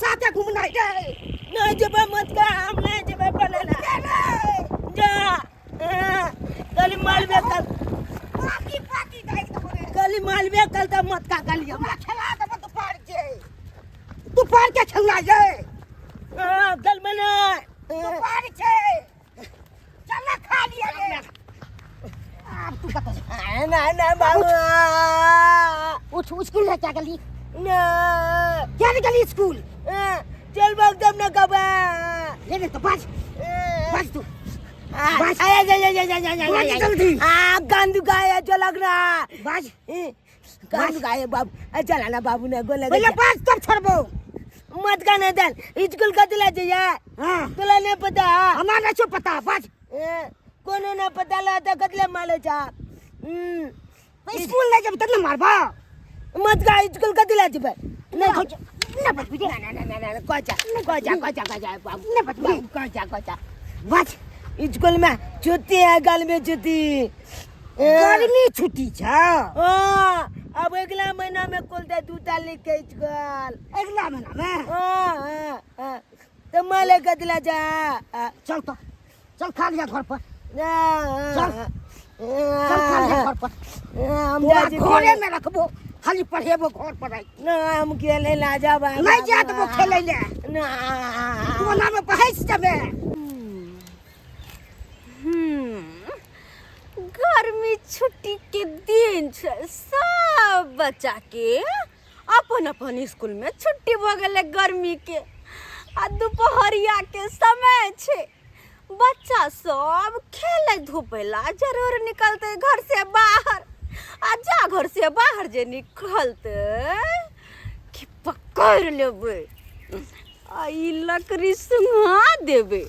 साथे घूमना है नहीं जब मत का हम नहीं जब पले ना जा कल मालवे कल पाकी पाकी गाइस तो बोले कल मालवे कल का मत का गली हम हमरा खेला दे तू पार के खेलना है कल मना तू पार के चल खा लिया रे अब तू बता ना बाबू उठ स्कूल है क्या गली ना क्या गली स्कूल चल भाग दम ना कबा ले ले तो बस बस तू बस आया जा जल्दी गंदू गाया जो लग रहा बस गंदू गाया बाबू चला ना बाबू ने गोले पहले बस तब छोड़बो मत का ना दल स्कूल का दिला चाहिए हां तुला नहीं पता हमारा नहीं पता बस कोनो ना पता ला तो कतले माले जा स्कूल ले जब तक न मारबा मत का स्कूल का दिला चाहिए ना बस बेटे ना कोचा बाबू ना बस कोचा बस स्कूल में छुट्टी है गल में छुट्टी गर्मी छुट्टी छ अब अगला महीना में खुलता 2 तारीख के स्कूल अगला महीना में तो माले का दिला जा चल तो चल खा लिया घर पर चल खा लिया घर पर हम घरे में रखबो खाली पढ़ेबो घर पर आई ना हम खेले ला जा नहीं जात वो खेले ले ना तू ना में पढ़ाई जबे गर्मी छुट्टी के दिन छै सब बच्चा के अपन अपन स्कूल में छुट्टी भ गेले गर्मी के आ दोपहरिया के समय छै बच्चा सब खेले धूपे ला जरूर निकलते घर से बाहर आ जा घर से बाहर जे निकलते कि पकड़ लेबे आ ई लकड़ी सुंघा देबे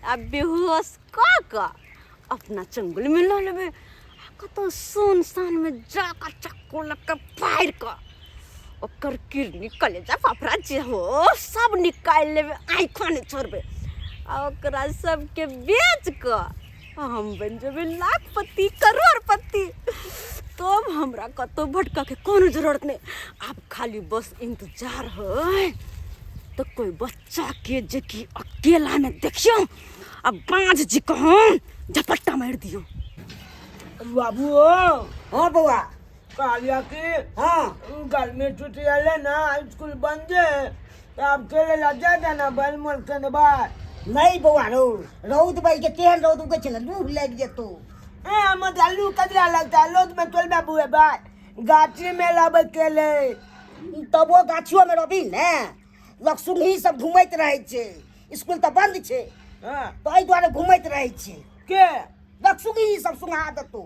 आ बेहोश का अपना चंगुल में ला लेबे कतो सुनसान में जाकर चक्कू लग फाड़ कर ओकर किडनी कलेजा फाफड़ा जे हो सब निकाल लेबे आँखों नहीं छोड़बे आ ओकरा सबके बेच कर हम बन जेबे लाखपति करोड़पति तब हमरा कतो भटका के कोनो जरूरत नहीं आप खाली बस इंतजार है तो कोई बच्चा के जे कि अकेला में देखियो अब बांझ जी कहूँ झपट्टा मार दियो बाबू हां बउआ कालिया के हां घर में छुट्टी आले ना स्कूल बंद है तो आप खेले ला जा ना बल मोल के बाद नहीं बउआ रौद भाई के तेल रौद के चल लू लग जेतो मत आलू कदरा लगता लोग में तोल बाबू है भाई गाछी में लाबे केले तब वो गाछियों में रबी ने लक्ष्मी ही सब घुमैत रहे छे स्कूल तो बंद छे तो एहि द्वारे घुमैत रहे छे के लक्ष्मी ही सब सुंघा देतो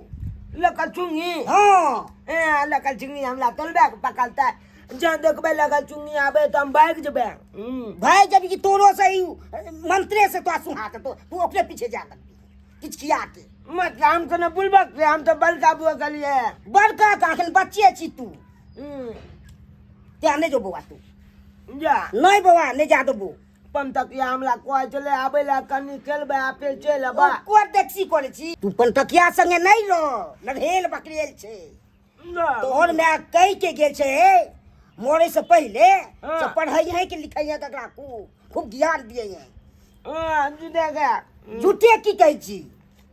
लकल चुंगी हां लकल चुंगी हमला तोलबे पकड़ता जहाँ देखबे लगल चुंगी आबे तो हम भाग जबे भाई जब की तोरो से ही मंत्रे से तो सुहा के तो तू अपने पीछे जा कर किचकिया के मत हम तो न बुलबक रे हम तो बल काबू कर लिए बड़का काखन बच्चे छी तू त्या नहीं जो बउआ तू जा नहीं बउआ नहीं जा दबो पम तक या हमला कोई चले आबे ला कनी खेलबे आपे चल बा को देखसी करे छी तू पंतकिया संगे नहीं रह नढेल बकरियल छे तोहर मैं कह के गेल छे मोरे से पहले सब पढ़ाई है कि लिखाई है ककरा को खूब ज्ञान दिए हैं हां जुदे का झूठे की कहै छी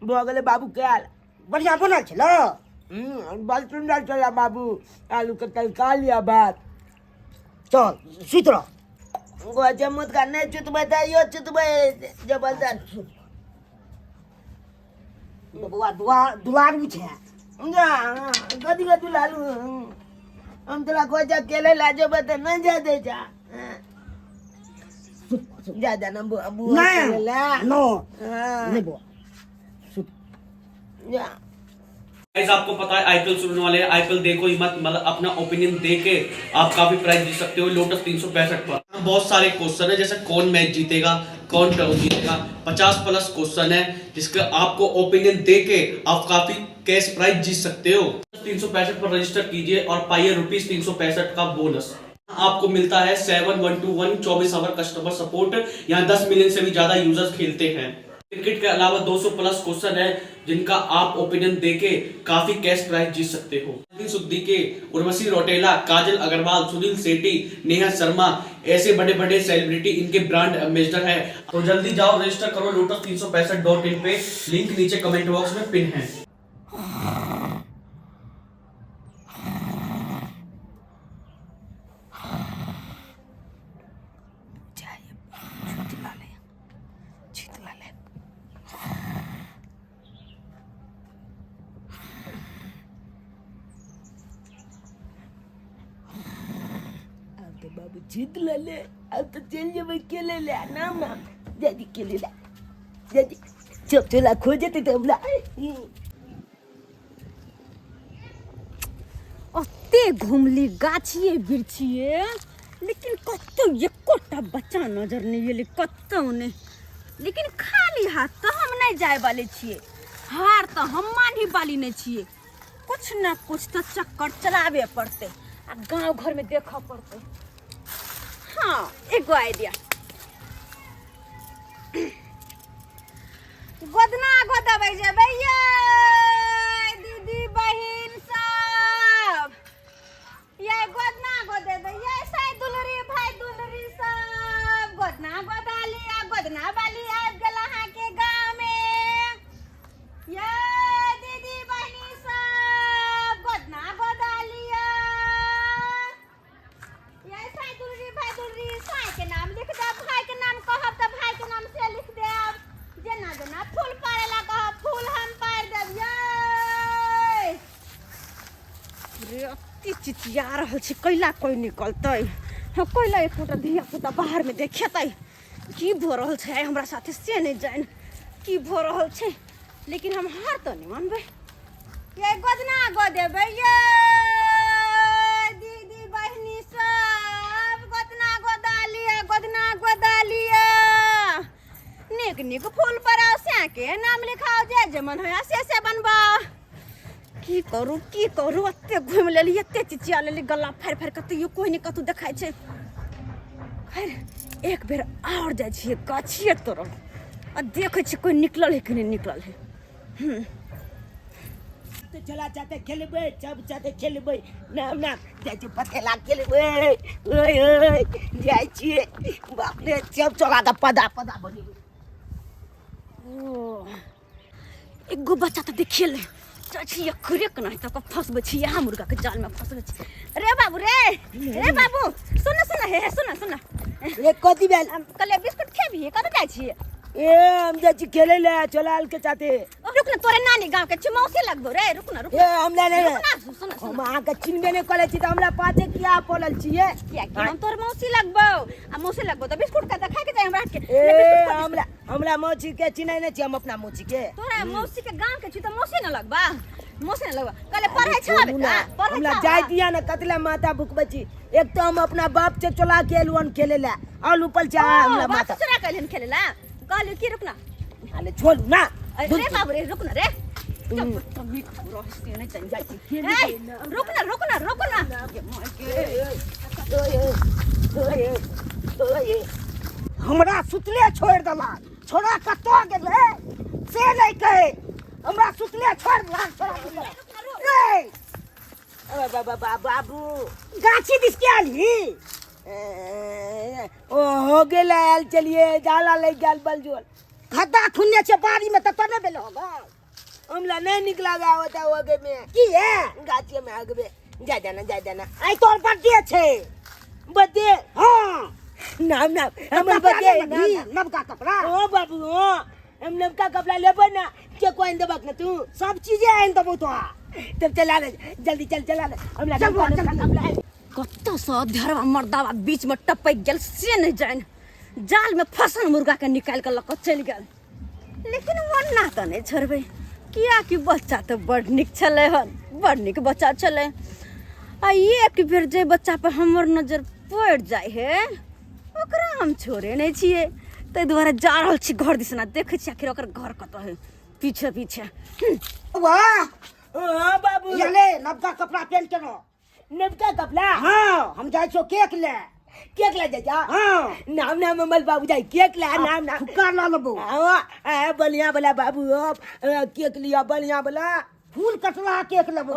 भगले बाबू केल बढ़िया बनल छलो बल सुंदर चला बाबू आलू के तरकारी बात चल सुत रह गो जमत का नहीं चुतबे यो चुतबे जबरदस्त बउआ दुआर भी छे जा गदी गदी लालू हम तोरा को जा केले लाजो बत न जा दे जा जा ना अबू नहीं ला नो नहीं बउआ सुत जा गाइस आपको पता है आईपीएल शुरू होने वाले हैं। आईपीएल देखो ही मत, मतलब अपना ओपिनियन दे के आप काफी प्राइस जीत सकते हो लोटस 365 पर। बहुत सारे क्वेश्चन है जैसे कौन मैच जीतेगा, कौन टॉस जीतेगा, 50+ क्वेश्चन है जिसका आपको ओपिनियन दे के आप काफी कैश प्राइज जीत सकते हो। 365 पर रजिस्टर कीजिए और पाइए ₹365 का बोनस। आपको मिलता है 7121 24 आवर कस्टमर सपोर्ट। यहाँ 10 मिलियन से भी ज्यादा यूजर्स खेलते हैं। क्रिकेट के अलावा 200 प्लस क्वेश्चन है जिनका आप ओपिनियन देके काफी कैश प्राइज जीत सकते हो। सिद्दीकी, उर्वशी रौटेला, काजल अग्रवाल, सुनील सेठी, नेहा शर्मा, ऐसे बड़े बड़े सेलिब्रिटी इनके ब्रांड एम्बेसडर है। तो जल्दी जाओ रजिस्टर करो lotus365.in पे, लिंक नीचे कमेंट बॉक्स में पिन है। बाबू जीत ले, अब तो चल जब अकेले ले ना माम, जल्दी अकेले ले, जल्दी चुप चला खो जाते तो हमला। अते घुमली गाछिए बिरछिए, लेकिन कत्तो एकोटा बच्चा नजर नहीं एले कत्तो ने। लेकिन खाली हाथ तो हम नहीं जाए वाले छिए, हार तो हम मानी वाली नहीं छिए। कुछ ना कुछ तो चक्कर चलावे पड़ते, आ गांव घर में देखा पड़ते। हाँ, एगो आइडिया, गोदना गोदबै जेबै ये दीदी बहिन सब, ये गोदना गोदेबै ये साई दुलरी भाई दुलरी सब, गोदना गोदाली आ गोदना बाली आबि गेल अहाँ के गाँव में। ये दीदी बहिनी सब गोदना गोदालिया, ये साई दुलरी भाई दुलरी, साई के नाम लिख देब, भाई के नाम कहब तऽ भाई के नाम से लिख देब, जेना जेना फूल पारेला कहब फूल हम पार देब। ये रे अति चिचिया रहल छै, कैला कोई निकलतै? हाँ, कैला एकोटा धिया पुता बाहर में देखेतै की भऽ रहल छै हमरा साथे से नहीं जान की भऽ रहल छै। लेकिन हम हार तो नहीं मानबै। ये गोदना गोदेबै ये दीदी बहिनी सब, गोदना गोदालिया गोदना गोदालिया, नीक नीक फूल पराओ से के नाम लिखाओ, जे जे मन होया से बनबा। की करू अते घुम लेली, अते चिचिया लेली, गला फाड़ फाड़ कतौ कोई नहीं कतौ देखाय छै। खैर एक बेर और जाइ छियै गाछिए तरफ, आ देखै छी कोई निकलल है कि नहीं निकलल है। तो चला जाते खेलबै, सब जाते खेलबै, नाम नाम जाइ छी पतेला खेलबै, ओए ओए जाइ छियै, बाप रे सब चला के पदा पदा बनी। ओ एगो बच्चा तो देखिए ले, चाची एकरे के नहीं तक फंसबै छी, यहाँ मुर्गा के जाल में फंसबै छी। रे बाबू रे बाबू सुन सुन रे कथी भेल? कले बिस्कुट खेबी कत जाइ छी? ए हम जाइ छी खेलै ले चलाल के साथे। रुक ना, तोरे नानी गांव के मौसी लगबो रे, रुक ना ए हमरा नहीं, सुन हम अहाँ के चिन्हबे नहीं करै छी, त हमरा पाछे किया पड़ल छियै? किया कि हम तोर मौसी लगबो, आ मौसी लगबो त बिस्कुट का खाए के जाय हमरा के। ए हमरा मौसी के चिन्है नहीं छी, हम अपना मौसी के। तोरा मौसी के गांव के छी त मौसी न लगबा, मौसी न लगबा। कले पढ़ै छबा बेटा, पढ़ै हमरा जाय दिया ना, कतला माथा भुकबै छी। एक तो हम अपना बाप से चला के एलवन खेले ले, और ऊपर से हमरा माथा चला के एलन खेले ला। कहली की रुक ना, अरे छोड़ ना रे बाबू रे रुक ना रे, तब रहस्य नहीं चल जाती। रुक ना हमरा सुतले छोड़ दला, छोड़ा कतो गेले से नहीं कहे, हमरा सुतले छोड़ दला, रे बाबू गाछी दिस के आली। ओ हो गेल, चलिए जाला ले गेल बलजोल, खद्दा खुन्ने छे बाड़ी में त तने बेल होगा। हमला नहीं निकला होता होगे में की है गाछी में आगबे जा जाना आई तोर बर्थडे छे। बदे हाँ नाम नाम हमर बर्थडे नवका कपड़ा। ओ बाबू ओ हम नवका कपड़ा लेबे ना, के कोइन देबक ना तू? सब चीजें आइन देबो तो। तब चला ले, जल्दी चला ले, हमला नवका कपड़ा। कत्तो सा धरवा मर्दावा बीच में टपक गेल से नहीं जान, जाल में फंसल मुर्गा के निकाल के लक चल गेल। लेकिन वन्ना तो नहीं छोड़बै, किया कि बच्चा तो बड़ निक छले हन, बड़ निक बच्चा छले। आ एक बेर जे बच्चा पर हमर नजर पड़ जाए है, ओकरा हम छोड़े नहीं छिए। ताहि दुआरे जा रहल छी घर दिसना, देखे छी आखिर ओकर घर कत है, पीछे। वाह हां बाबू ये ले नवका कपड़ा पहन के नो। नवका कपड़ा? हाँ हम जाय छो केक ले। केक ला जा हाँ नाम नाम अमल बाबू जाई केक ला नाम नाम फुक्का ला लेबो आ बढ़िया वाला बाबू अब केक लिया बढ़िया वाला फूल कटला केक लेबो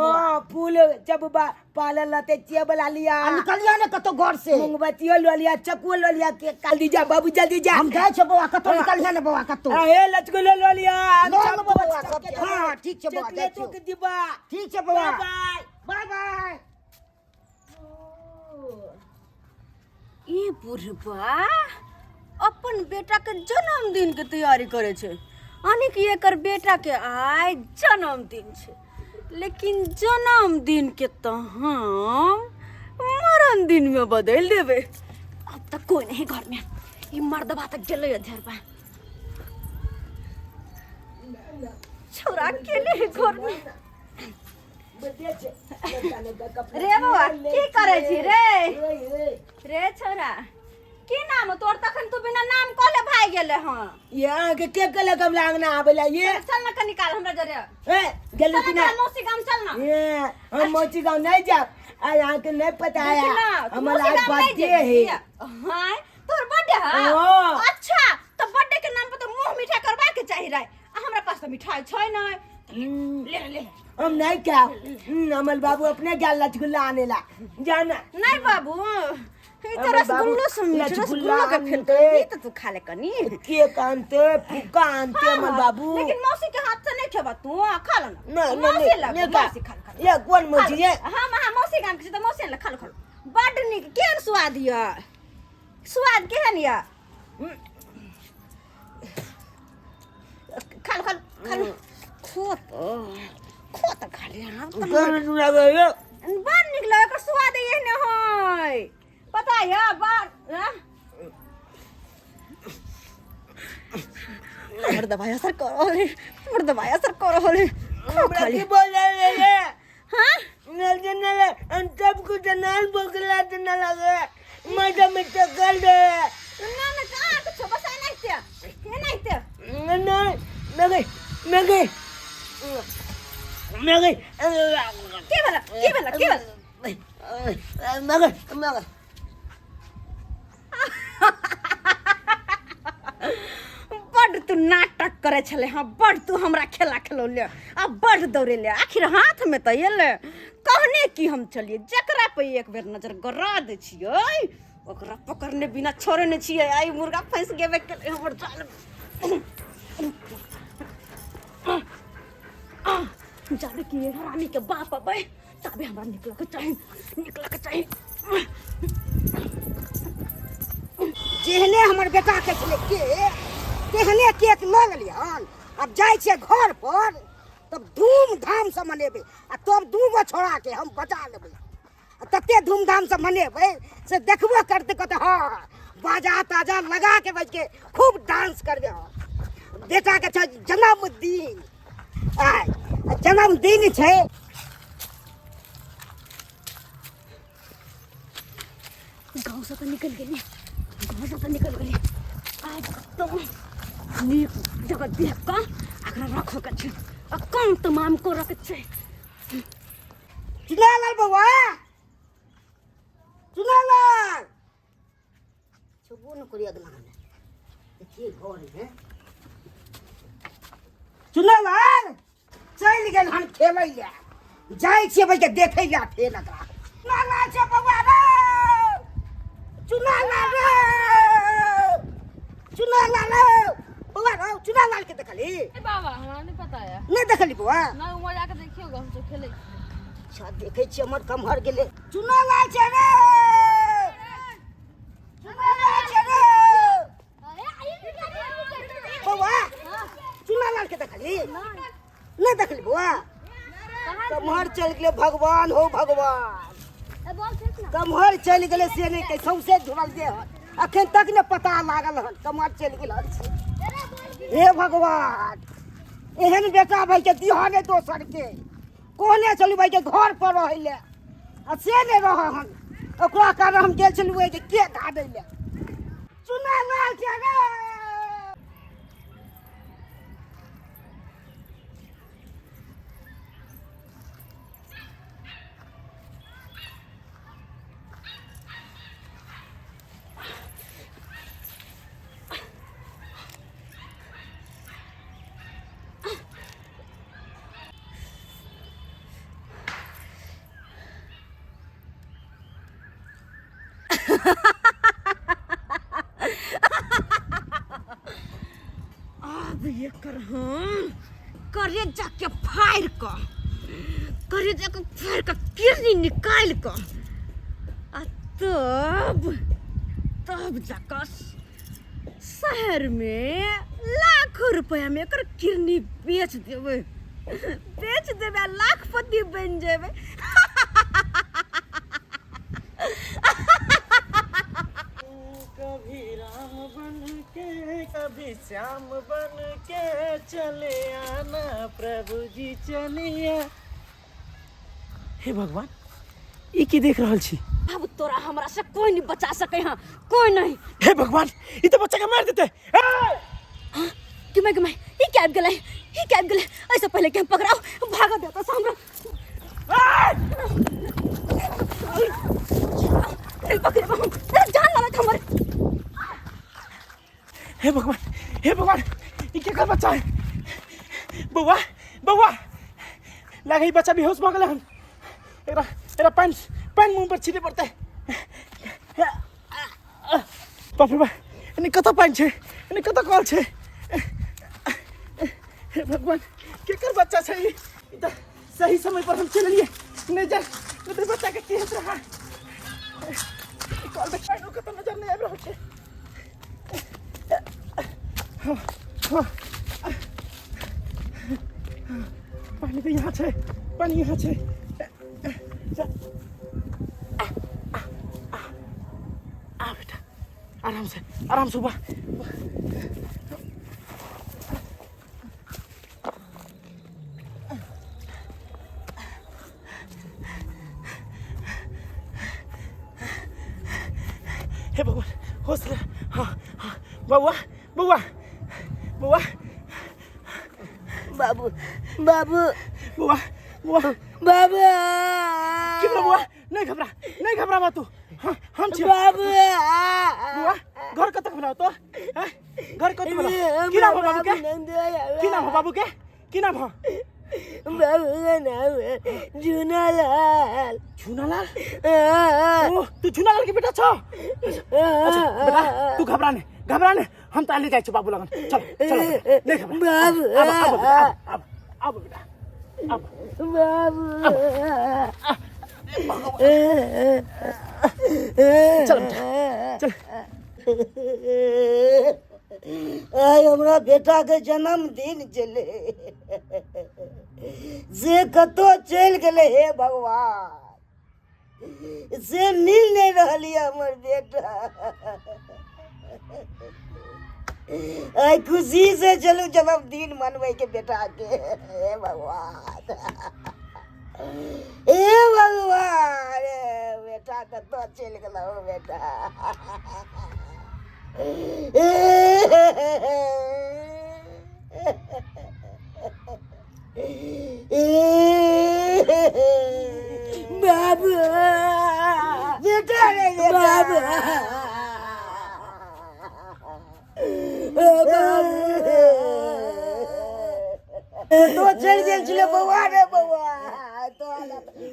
फूल जब पालन लाते चेबला लिया निकलिया ने कतो घर से मोमबत्तियों लो लिया चक्कू लो लिया केक काल दी जा बाबू जल्दी जा हम जाय छै बौआ कतो निकलिया ने बौआ कतो ए लचको लो लिया लो लो बौआ सब हां ठीक छै बौआ जाय तो के दिबा ठीक छै बौआ बाय बाय बाय ई बुढ़बा अपन बेटा के जन्मदिन के तैयारी करे छे यानी कि एकर बेटा के आय जन्मदिन छे लेकिन जन्मदिन के तो हम मरण दिन में बदल देवे अब तक कोई नहीं घर में ई मर्दबा तक गेले अधरबा छोरा अकेले है घर में रे बाबा की करे छी रे छोरा की नाम तोर तखन तू बिना नाम कहले भाई गेले हां यहाँ के केक ले कब लागना आबेला ये चल ना कनी काल हमरा जरे ए गेली कि ना मौसी गांव चल ना ये हम मोची गांव नहीं जा आ यहाँ के नहीं पता है हमारा आज बर्थडे है हां तोर बर्थडे है हाँ। अच्छा तो बर्थडे के नाम पे तो मुंह मीठा करबा के चाहिए रे हमरा पास तो मिठाई छै नहीं ले हम नहीं क्या अमल बाबू अपने क्या लचगुल्ला आने ला जाना नहीं बाबू ई तो रसगुल्ला समीठ रसगुल्ला का फेल आनते। ई तो तू खा ले कनी केक आनते फुक्का आनते अमल बाबू लेकिन मौसी के हाथ से नहीं खेबा तू खा लो ना नहीं मौसी नहीं ला नहीं मौसी खा खा ये कौन मोची है हां हां मौसी गाम के तो मौसी ला खा लो बड निक केहन स्वाद या स्वाद केहन या खा लो खो तो खा ले हां कर लगे ये बड निक लगे एकर स्वाद एहने होय पता है बड मर्द भाई असर करो रे हमरा की बोल रहे ये हां नल जनल हम सब कुछ नाल बोकला न लगे मजा में टक्कर दे ना कहाँ कुछ बस नहीं थे ये नहीं थे नहीं मगे के भला मगे बड़ तू नाटक करे छले हाँ बड़ तू हमरा खेला खेलो ले अब बड़ दौड़े ले आखिर हाथ में तो ये ले कहने की हम चलिए जकरा पे एक बेर नजर गरा दे छियै ओकरा पकड़ने बिना छोड़े ने छियै आई मुर्गा फंस गेबे के हमर जाल जाने की ये हरामी के बाप अबे तबे हमरा निकल के चाहिए जेहने हमर बेटा के छले के तेहने केक ल लेलियन अब जाय छै घर पर तब धूमधाम से मनेबे आ तब दूगो छोड़ा के हम बचा लेबै तते धूमधाम से मनेबै से देखबो करते कहते हाँ बाजा ताजा लगा के बज के खूब डांस करबे बेटा के छै जन्मदिन आय जन्मदिन छै गाँव से तो निकल गई आज तो नीक जगह देख का अकरा रखो के छै अकाउंट तमाम को रख छै चुनालाल बउआ चुनालाल छुबो न करिया अगला में देखिए घर है चुनालाल चल गेल हन खेलै ले जाय छियै बज के देखै ले फेर एकरा चुनालाल छै बउआ रे चुनालाल रे चुनालाल बउआ रे चुनालाल के देखली बाबा हमरा नहीं पता है नहीं देखली बउआ ना उमर जाके देखियोगा हम सब खेले अच्छा देखे छियै हमर कमहर गेले चुनालाल छै रे चुनालाल छै रे बउआ चुनालाल के देखली नहीं देखली बउआ कमहर चल गेले भगवान हो भगवान कमहर चल गेले से नहीं कह सौसे झुरल दे अखन तक ने पता लागल हन कमहर चल गेल हन हे भगवान एहन बेटा भाई के दिहा ने दोसर के कोने चलू भाई के घर पर रह ले आ से ने रह हन ओकरा कारण हम गेल छलू के केक आदै ले चुनालाल छै रे अब ये कर हम करे जाके फायर का किडनी निकाल कर आ तब जाकर शहर में लाखों रुपया में एकर किडनी बेच देवे लाखपति बन जेबे। कभी राम बन के कभी श्याम बन के चले आना प्रभु जी चलिए। हे भगवान ई की देख रहल छी? अब तोरा हमरा से कोई नहीं बचा सके हैं, कोई नहीं। हे भगवान ई तो बच्चा के मार देते। कि मैं ये क्या गले ऐसा पहले क्या पकड़ाओ भागा देता से हमरा। नहीं पकड़े हम तेरा जान वाला था हमारे। हे भगवान ये क्या कर बच्चा है? बउआ लगे बच्चा बेहोश हो गया। हम एरा पैन मुंह पर छीटे पड़ता है। बाप रे बाप इन्हें कत पैन छे इन्हें कत कॉल छे। हे भगवान क्या कर बच्चा सही सही समय पर हम चल लिए नहीं जा तो बच्चा के केस रहा कॉल बैक पैन को तो नजर नहीं आ रहा है। पानी तो यहाँ छे पानी यहाँ छे। बेटा आराम से उबा। हे भगवान हौसला। हाँ बउआ बाबू बुआ बाबू क्यों बुआ नहीं घबरा मत तू। हम छे बाबू बुआ घर कतक बनाओ तो हैं? घर कत बनाओ की नाम है बाबू के की नाम है? बाबू का नाम है झूनालाल। ओ तू झूनालाल के बेटा छो? अच्छा बेटा तू घबरा नहीं हम ताली जाए बाबू लगन। चल नहीं घबरा अब बेटा चल आय हमरा बेटा के जन्मदिन चले से कतो चल गए। हे भगवान से मिल नहीं रही हमर बेटा। आय खुशी से चलू जन्मदिन मनवे के बेटा के। हे भगवान बेटा कतो चल गलो बेटा। बाबू बेटा रे बाबू तो चल गेल छले बउआ रे बउआ तो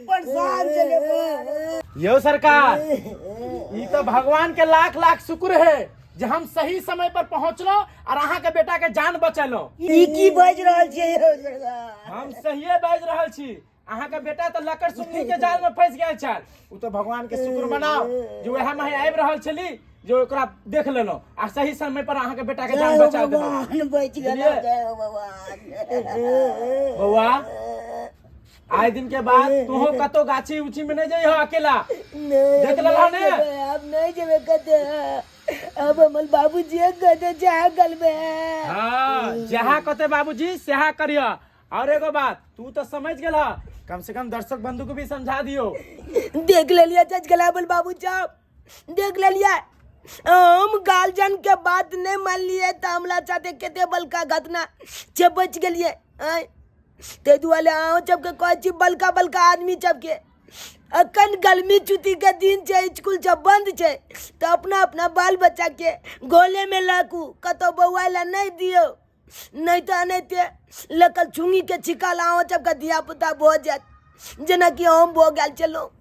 परेशान चले बउआ। यो सरकार ई तो भगवान के लाख शुक्र है जे हम सही समय पर पहुंचलो और अहाँ के बेटा के जान बचेलो। ई की बाज रहल छियै यौ सरकार? हम सहिए बाज रहल छी। अहाँ के बेटा तो लकड़ सुन्नी के जाल में फंस गया छल। उ तो भगवान के शुक्र मनाओ जो वह में आबि रहल छली जो ओकरा देख लेलो आ सही समय पर अहाँ के बेटा के जान बचा देलो। भगवान बच गेलो भगवान। बउआ आए दिन के बाद तू कतो गाछी उची में नहीं जाई हो अकेला देख लेला ने। अब नहीं जेबे कते अब हमर बाबूजी कते चाह गल में। हां जहाँ कते बाबूजी सेहा करियो। और एगो बात तू तो समझ गेला कम से कम दर्शक बंधु को भी समझा दियो। देख ले लिया जज गलाबल बाबू साहब देख ले लिया। हम गार्जियन के बात नहीं मान लिए तो हमला चाहते केते बलका घटना से बच गेलिए। ते दुआले आओ जब के कोई चीज बलका आदमी जब के अकन गर्मी छुट्टी के दिन छे स्कूल जब बंद छे तो अपना बाल बच्चा के गोले में लाकू कतो बउआ ला नहीं दियो नहीं तो नहीं ते लकल छुंगी के छिका लाओ जब का दिया पुता भो जात जना कि हम भो गेल चलो।